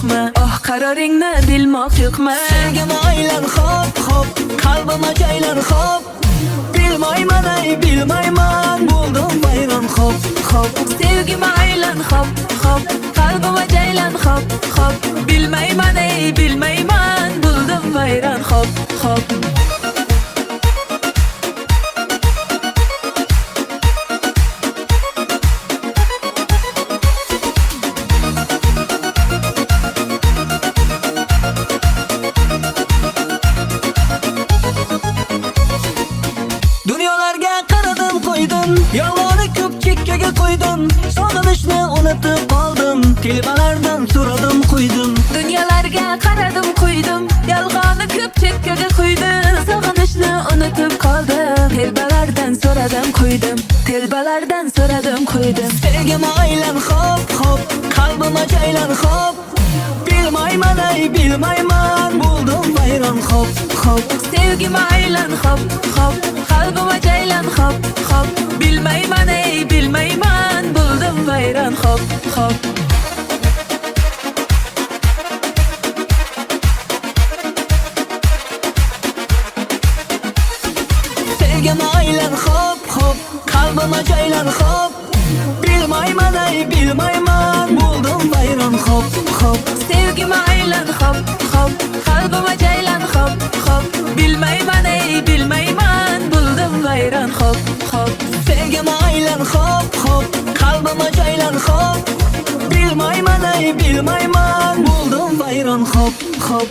yo'qmi? Oh, qaroringni bilmoqyo'qmi? Sevgim aylan hop hop, qalbim ajaylan hop. Bilmayman ay bilmayman, bo'ldim vayron hop hop. Sevgim aylan hop hop, qalbim ajaylan hop hop. Bilmayman ey bilmayman, bo'ldim vayron hop hop. Dunyolarga qaradim qo'ydim, yolg'onni ko'p chekkaga qo'ydim. Sog'inishni unutib qoldim, telbalardan so'radim qo'ydim. Dunyolarga qaradim qo'ydim, yolg'onni ko'p chekkaga qo'ydim. Sog'inishni unutib qoldim, telbalardan so'radim qo'ydim, telbalardan so'radim qo'ydim. Sevgim aylan hop hop, qalbim ajaylan hop. Bilmayman ay bilmayman, bo'ldim vayron hop hop. Sevgim aylan hop hop, qalbim ajaylan hop hop. Bilmayman ey bilmayman, bo'ldim vayron hop hop. Sevgim aylan hop hop, qalbim ajaylan hop. Bilmayman ay bilmayman, bo'ldim vayron hop hop. Sevgim aylan hop hop, qalbim ajaylan hop hop. Bilmayman ey bilmayman, bo'ldim vayron hop hop. Sevgim aylan hop hop, qalbim ajaylan hop. Bilmayman ay bilmayman, bo'ldim vayron hop hop.